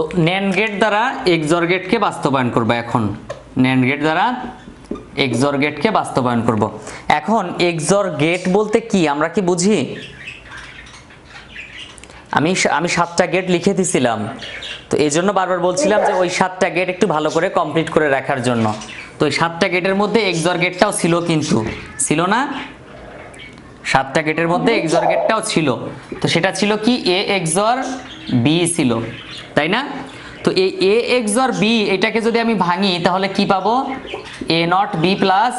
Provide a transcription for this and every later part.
তো NAND gate দ্বারা XOR গেটকে বাস্তবায়ন করব। এখন NAND গেট দ্বারা XOR গেটকে বাস্তবায়ন করব। এখন XOR গেট বলতে কি আমরা কি বুঝি? আমি 7টা গেট লিখে দিছিলাম, তো এই জন্য বারবার বলছিলাম যে ওই 7টা গেট একটু ভালো করে কমপ্লিট করে রাখার জন্য। তো ওই 7টা গেটের মধ্যে XOR গেটটাও ছিল, কিন্তু ছিল না? 7টা গেটের মধ্যে XOR গেটটাও ছিল। তো সেটা ছিল কি A XOR B ছিল, তাই না? তো এই A XOR B এটাকে যদি আমি ভাঙি তাহলে কি পাবো? A not B plus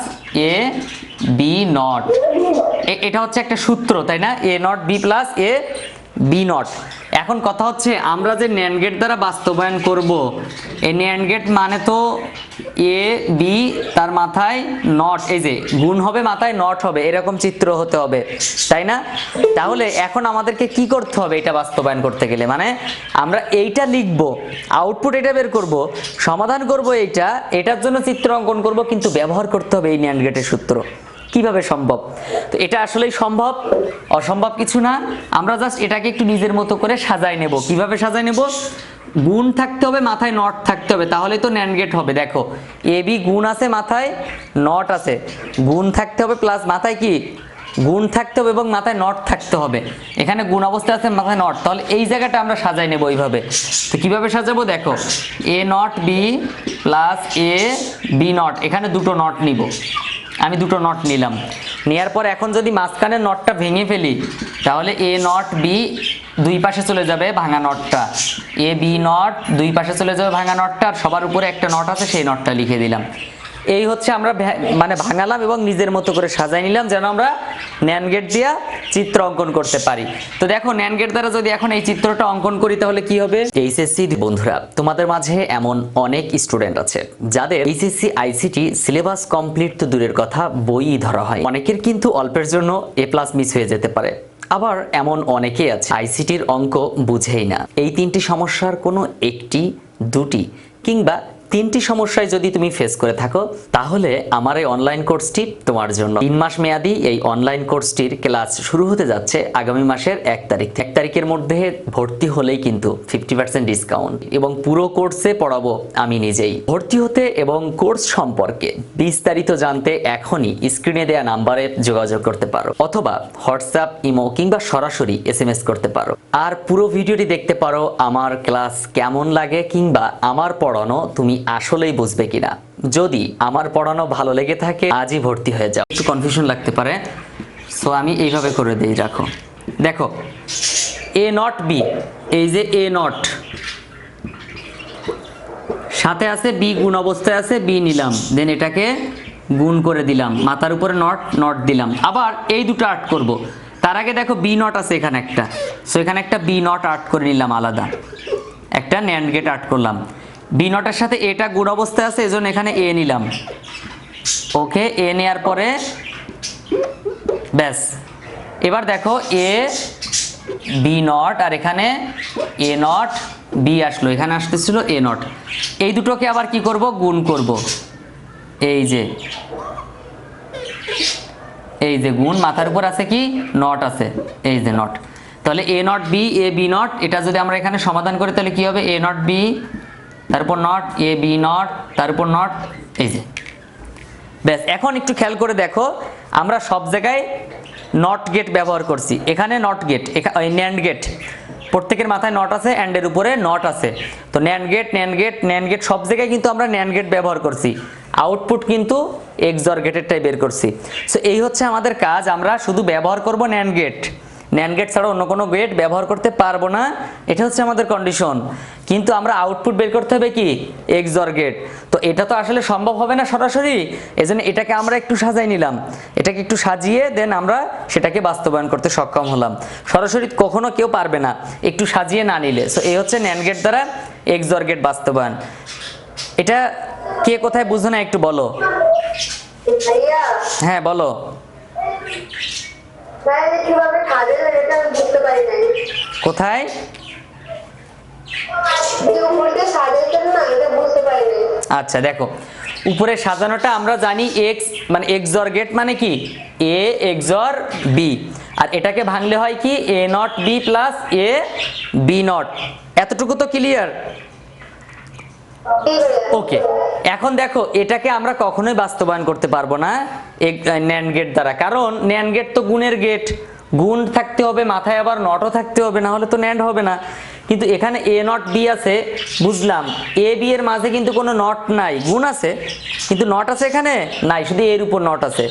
A B not. এটা হচ্ছে একটা সূত্র, তাই না? A not B plus A B not. এখন কথা হচ্ছে আমরা যে NAND গেট দ্বারা বাস্তবায়ন করব, এই NAND গেট মানে তো A B তার মাথায় নট, এই যে গুণ হবে মাথায় নট হবে, এরকম চিত্র হতে হবে, তাই না? তাহলে এখন আমাদেরকে কি করতে হবে এটা বাস্তবায়ন করতে গেলে? মানে আমরা এইটা লিখব, আউটপুট এটা বের করব, সমাধান করব এইটা, এটার জন্য চিত্র অঙ্কন করব, কিন্তু ব্যবহার করতে হবে এই NAND গেটের সূত্র। কিভাবে সম্ভব? তো এটা আসলেই সম্ভব, অসম্ভব কিছু না। আমরা জাস্ট এটাকে একটু নিজের মতো করে সাজাই নেব। কিভাবে সাজাই নেব? গুণ থাকতে হবে, মাথায় নট থাকতে হবে, তাহলে তো NAND গেট হবে। দেখো এ বি গুণ আছে, মাথায় নট আছে, গুণ থাকতে হবে প্লাস মাথায় কি গুণ থাকতে হবে এবং মাথায় নট থাকতে হবে। এখানে গুণ অবস্থা আছে, মাথায় নট, তাহলে এই জায়গাটা আমরা সাজাই নেব এইভাবে। তো কিভাবে সাজাবো? দেখো A not B plus A B not, এখানে দুটো নট নিব, আমি দুটো নট নিলাম। নেয়ার পর এখন যদি মাঝখানের নটটা ভেঙে ফেলি তাহলে A নট B দুই পাশে চলে যাবে ভাঙা নটটা, A B নট দুই পাশে চলে যাবে ভাঙা নটটা, আর সবার উপরে একটা নট আছে, সেই নটটা লিখে দিলাম। এই হচ্ছে আমরা মানে ভাঙালাম এবং নিজের মতো করে সাজাই নিলাম যেন আমরা NAND গেট দিয়ে চিত্র অঙ্কন করতে পারি। তো দেখো NAND গেট দ্বারা যদি এখন এই চিত্রটা অঙ্কন করি তাহলে কি হবে? HSC বন্ধুরা, তোমাদের মাঝে এমন অনেক স্টুডেন্ট আছে যাদের HSC ICT সিলেবাস কমপ্লিট তো দূরের কথা, বই ধরা হয়। অনেকের কিন্তু অল্পের জন্য A+ মিস হয়ে যেতে পারে, আবার এমন অনেকেই আছে ICTর অঙ্ক বুঝেই না। এই তিনটি সমস্যার কোনো একটি, দুটি কিংবা তিনটি সমস্যায় যদি তুমি ফেস করে থাকো তাহলে আমার এই অনলাইন কোর্সটি তোমার জন্য। 3 মাস মেয়াদী এই অনলাইন কোর্সটির ক্লাস শুরু হতে যাচ্ছে আগামী মাসের 1 তারিখ। 1 তারিখের মধ্যে ভর্তি হলেই কিন্তু 50% ডিসকাউন্ট, এবং পুরো কোর্সে পড়াবো আমি নিজেই। ভর্তি হতে এবং কোর্স সম্পর্কে বিস্তারিত জানতে এখনই স্ক্রিনে দেওয়া নাম্বারে যোগাযোগ করতে পারো, অথবা হোয়াটসঅ্যাপ, ইমো কিংবা সরাসরি SMS করতে পারো। আর পুরো ভিডিওটি দেখতে পারো আমার ক্লাস কেমন লাগে কিংবা আমার পড়ানো তুমি আসলেই বুঝবে কিনা। যদি আমার পড়ানো ভালো লেগে থাকে আজই ভর্তি হয়ে যাও। একটু কনফিউশন লাগতে পারে, সো আমি এইভাবে করে দিই। রাখো, দেখো A নট B, এই যে A নট সাথে আছে B, গুণ অবস্থায় আছে, B নিলাম, দেন এটাকে গুণ করে দিলাম, মাথার উপরে নট, নট দিলাম। আবার এই দুটো আট করব, তার আগে দেখো B নট আছে এখানে একটা, সো এখানে একটা B নট আট করে নিলাম আলাদা, একটা NAND গেট আট করলাম। B নটের সাথে এটা গুণ অবস্থায় আছে, এজন্য এখানে A নিলাম। ওকে, A নেয়ার পরে ব্যাস, এবার দেখো A B নট, আর এখানে A নট B আসলো, এখানে আসতেছিল A নট। এই দুটোকে আবার কি করব? গুণ করব। এই যে গুণ, মাথার উপর আছে কি নট আছে, এই যে নট। তাহলে A not B A B not, এটা যদি আমরা এখানে সমাধান করি তাহলে কি হবে? A নট B তারপর নট, A B নট তারপর নট, এই যে ব্যাস। এখন একটু খেয়াল করে দেখো, আমরা সব জায়গায় নট গেট ব্যবহার করছি। এখানে নট গেট, NAND গেট, প্রত্যেকের মাথায় নট আছে, অ্যান্ড এর উপরে নট আছে। তো NAND gate NAND gate NAND gate সব জায়গায় কিন্তু আমরা NAND গেট ব্যবহার করছি, আউটপুট কিন্তু XOR গেটেরটাই বের করছি। সো এই হচ্ছে আমাদের কাজ, আমরা শুধু ব্যবহার করব NAND গেট। NAND গেট ছাড়া অন্য কোনো গেট ব্যবহার করতে পারবো না, এটা হচ্ছে আমাদের কন্ডিশন। কিন্তু আমরা আউটপুট বের করতে হবে কি? XOR gate. তো এটা তো আসলে সম্ভব হবে না সরাসরি, এজন্য এটাকে আমরা একটু সাজাই নিলাম, এটাকে একটু সাজিয়ে দেন আমরা সেটাকে বাস্তবায়ন করতে সক্ষম হলাম। সরাসরি কখনো কেউ পারবে না একটু সাজিয়ে না নিলে। সো এই হচ্ছে NAND গেট দ্বারা XOR গেট বাস্তবায়ন। এটা কে কোথায় বুঝো না একটু বলো। হ্যাঁ বলো। কোথায়? আচ্ছা দেখো, উপরে সাজানোটা আমরা জানি X মানে XOR গেট মানে কি A XOR B, আর এটাকে ভাঙলে হয় কি A not B plus A B not. এতটুকু তো ক্লিয়ার? ওকে, এখন দেখো এটাকে আমরা কখনোই বাস্তবায়ন করতে পারবো না ন্যান্ড গেট দ্বারা, কারণ ন্যান্ড গেট তো গুণের গেট, গুণ থাকতে হবে, মাথায় আবার নটও থাকতে হবে, না হলে তো ন্যান্ড হবে না। কিন্তু এখানে এ নট বি আছে, বুঝলাম, এ বি এর মাঝে কিন্তু কোনো নট নাই, গুণ আছে কিন্তু নট আছে এখানে নাই, শুধু এর উপর নট আছে।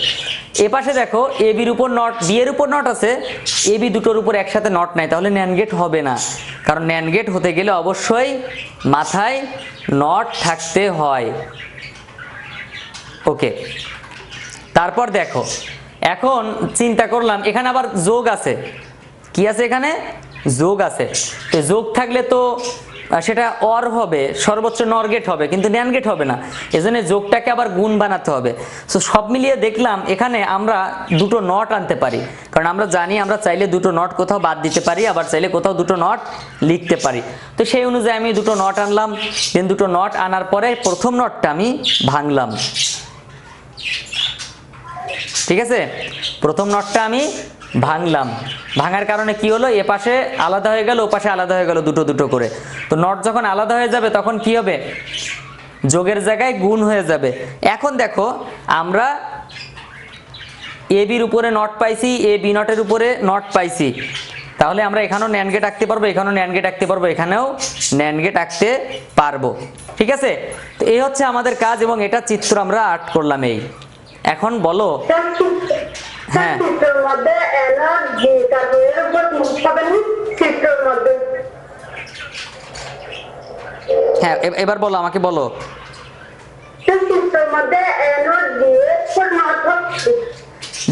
এ পাশে দেখো এ বির উপর নট, বি এর উপর নট আছে, এ বি দুটোর উপর একসাথে নট নাই, তাহলে ন্যান্ড গেট হবে না। কারণ ন্যান্ড গেট হতে গেলে অবশ্যই মাথায় নট থাকতে হয়। ওকে, তারপর দেখো এখন চিন্তা করলাম এখানে আবার যোগ আছে, কি আছে এখানে, যোগ আছে। তো যোগ থাকলে তো সেটা অর হবে, সর্বোচ্চ নর গেট হবে, কিন্তু ন্যান্ড গেট হবে না, এজন্য যোগটাকে আবার গুণ বানাতে হবে। সো সব মিলিয়ে দেখলাম এখানে আমরা দুটো নট আনতে পারি, কারণ আমরা জানি আমরা চাইলে দুটো নট কোথাও বাদ দিতে পারি, আবার চাইলে কোথাও দুটো নট লিখতে পারি। তো সেই অনুযায়ী আমি দুটো নট আনলাম, দেন দুটো নট আনার পরে প্রথম নটটা আমি ভাঙলাম, ঠিক আছে, প্রথম নটটা আমি ভাঙলাম। ভাঙার কারণে কি হলো, এ পাশে আলাদা হয়ে গেল, ও পাশে আলাদা হয়ে গেল, দুটো দুটো করে। তো নট যখন আলাদা হয়ে যাবে তখন কি হবে, যোগের জায়গায় গুণ হয়ে যাবে। এখন দেখো আমরা এ বির উপরে নট পাইছি, এ বি নটের উপরে নট পাইছি, তাহলে আমরা এখানেও ন্যান্ড গেট আঁকতে পারবো, এখানেও ন্যান্ড গেট আঁকতে পারবো, এখানেও ন্যান্ড গেট আঁকতে পারবো, ঠিক আছে। তো এই হচ্ছে আমাদের কাজ, এবং এটা চিত্র আমরা আর্ট করলাম। এই এখন বলো, হ্যাঁ হ্যাঁ এবার বলো, আমাকে বলো।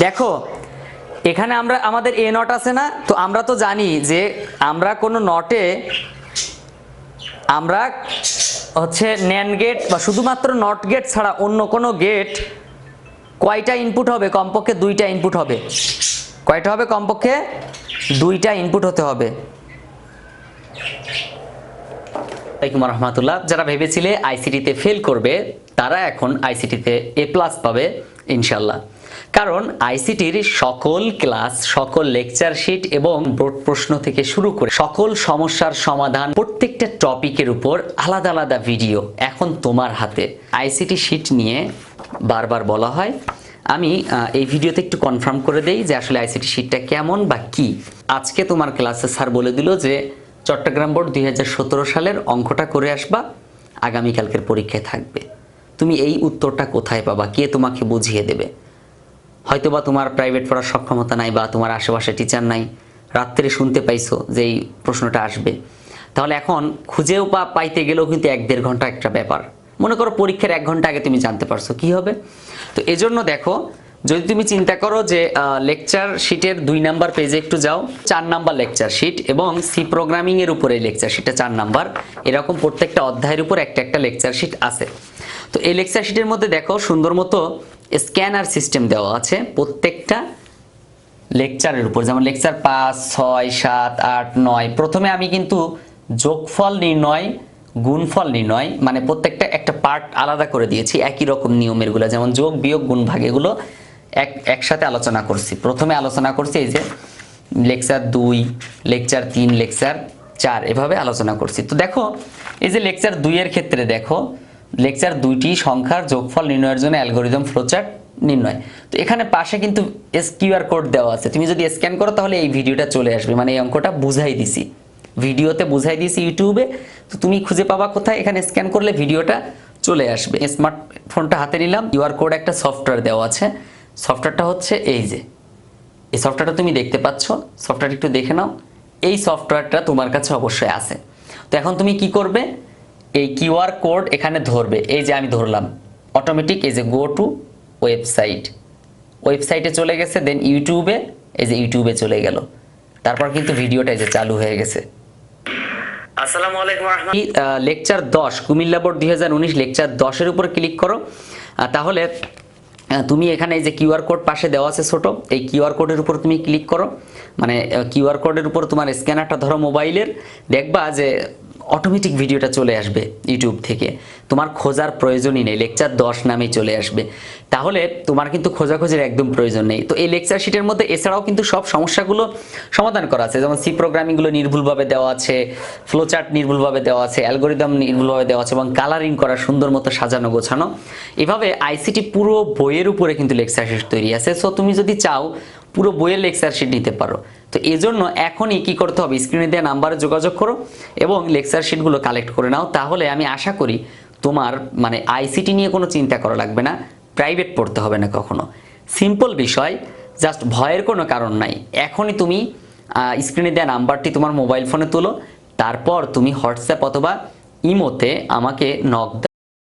দেখো এখানে আমরা আমাদের এ নট আছে না, তো আমরা তো জানি যে আমরা কোনো নটে আমরা হচ্ছে ন্যান্ড গেট বা শুধুমাত্র নট গেট ছাড়া অন্য কোনো গেট কয়টা ইনপুট হবে, কমপক্ষে দুইটা ইনপুট হবে। কয়টা হবে, কমপক্ষে দুইটা ইনপুট হতে হবে। আসসালামু আলাইকুম রহমতুল্লাহ। যারা ভেবেছিলে আইসিটিতে ফেল করবে তারা এখন আইসিটিতে এ প্লাস পাবে ইনশাল্লাহ, কারণ আইসিটির সকল ক্লাস, সকল লেকচার শিট এবং বোর্ড প্রশ্ন থেকে শুরু করে সকল সমস্যার সমাধান, প্রত্যেকটা টপিকের উপর আলাদা আলাদা ভিডিও এখন তোমার হাতে। আইসিটি শিট নিয়ে বারবার বলা হয়, আমি এই ভিডিওতে একটু কনফার্ম করে দেই যে আসলে আইসিটি শিটটা কেমন বা কি। আজকে তোমার ক্লাসে স্যার বলে দিল যে চট্টগ্রাম বোর্ড 2017 সালের অঙ্কটা করে আসবা, আগামীকালকের পরীক্ষায় থাকবে। তুমি এই উত্তরটা কোথায় পাবা, কে তোমাকে বুঝিয়ে দেবে? হয়তোবা তোমার প্রাইভেট পড়ার সক্ষমতা নাই, বা তোমার আশেপাশে টিচার নাই, রাত্রে শুনতে পাইছো যে এই প্রশ্নটা আসবে, তাহলে এখন খুঁজেও পাইতে গেলেও কিন্তু 1-1.5 ঘন্টা একটা ব্যাপার। মনে করো পরীক্ষার 1 ঘন্টা আগে তুমি জানতে পারছো, কি হবে? তো এজন্য দেখো, যদি তুমি চিন্তা করো যে লেকচার শিটের 2 নাম্বার পেজে একটু যাও, 4 নাম্বার লেকচার শিট এবং সি প্রোগ্রামিং এর উপরে লেকচার শিটটা 4 নাম্বার, এরকম প্রত্যেকটা অধ্যায়ের উপর একটা একটা লেকচার শিট আছে। তো এই লেকচার শিটের মধ্যে দেখো সুন্দর মতো স্ক্যানার সিস্টেম দেওয়া আছে প্রত্যেকটা লেকচারের উপর, যেমন লেকচার 5, 6, 7, 8, 9। প্রথমে আমি কিন্তু যোগফল নির্ণয়, গুণফল নির্ণয়, মানে প্রত্যেকটা একটা পার্ট আলাদা করে দিয়েছি, একই রকম নিয়মের গুলো, যেমন যোগ বিয়োগ গুণ ভাগ, এগুলো একসাথে আলোচনা করছি। প্রথমে আলোচনা করছি এই যে লেকচার 2, লেকচার 3, লেকচার 4, এভাবে আলোচনা করছি। তো দেখো এই যে লেকচার 2 এর ক্ষেত্রে দেখো, লেকচার 2টি সংখ্যার যোগফল নির্ণয়ের জন্য অ্যালগরিদম ফ্লোচার্ট নির্ণয়। তো এখানে পাশে কিন্তু কিউআর কোড দেওয়া আছে, তুমি যদি স্ক্যান করো তাহলে এই ভিডিওটা চলে আসবে, মানে এই অঙ্কটা বুঝাই দিছি, ভিডিওতে বুঝাই দিয়েছি ইউটিউবে। তো তুমি খুঁজে পাবা কোথায়, এখানে স্ক্যান করলে ভিডিওটা চলে আসবে। স্মার্টফোনটা হাতে নিলাম, কিউআর কোড একটা সফটওয়্যার দেওয়া আছে, সফটওয়্যারটা হচ্ছে এই যে, এই সফটওয়্যারটা তুমি দেখতে পাচ্ছ, সফটওয়্যারটা একটু দেখে নাও। এই সফটওয়্যারটা তোমার কাছে অবশ্যই আছে। তো এখন তুমি কি করবে, এই কিউআর কোড এখানে ধরবে, এই যে আমি ধরলাম, অটোমেটিক এই যে গো টু ওয়েবসাইট, ওয়েবসাইটে চলে গেছে, দেন ইউটিউবে, এই যে ইউটিউবে চলে গেল, তারপর কিন্তু ভিডিওটা এই যে চালু হয়ে গেছে। আসসালামু আলাইকুম রাহমাতুল্লাহ। লেকচার 10 কুমিল্লা বোর্ড 2019 লেকচার 10 এর উপর ক্লিক করো, তাহলে তুমি এখানে এই যে কিউআর কোড পাশে দেওয়া আছে ছোট, এই কিউআর কোডের উপর তুমি ক্লিক করো, মানে কিউআর কোডের উপর তোমার স্ক্যানারটা ধরো মোবাইলের, দেখবা যে অটোমেটিক ভিডিওটা চলে আসবে ইউটিউব থেকে, তোমার খোঁজার প্রয়োজনই নেই, লেকচার 10 নামেই চলে আসবে। তাহলে তোমার কিন্তু খোঁজাখুঁজির একদম প্রয়োজন নেই। তো এই লেকচার শিটের মধ্যে এছাড়াও কিন্তু সব সমস্যাগুলো সমাধান করা আছে, যেমন সি প্রোগ্রামিংগুলো নির্ভুলভাবে দেওয়া আছে, ফ্লোচার্ট নির্ভুলভাবে দেওয়া আছে, অ্যালগোরিদম নির্ভুলভাবে দেওয়া আছে এবং কালারিং করা সুন্দর মতো সাজানো গোছানো। এভাবে আইসিটি পুরো বইয়ের উপরে কিন্তু লেকচার শিট তৈরি আছে। সো তুমি যদি চাও পুরো বইয়ের লেকচার শিট নিতে পারো। তো এজন্য এখনই কি করতে হবে, স্ক্রিনে দেওয়া নাম্বারে যোগাযোগ করো এবং লেকচার শিটগুলো কালেক্ট করে নাও। তাহলে আমি আশা করি তোমার মানে আইসিটি নিয়ে কোনো চিন্তা করা লাগবে না, প্রাইভেট পড়তে হবে না কখনো। সিম্পল বিষয়, জাস্ট ভয়ের কোনো কারণ নাই। এখনই তুমি স্ক্রিনে দেওয়া নাম্বারটি তোমার মোবাইল ফোনে তোলো, তারপর তুমি হোয়াটসঅ্যাপ অথবা ইমোতে আমাকে নক দাও।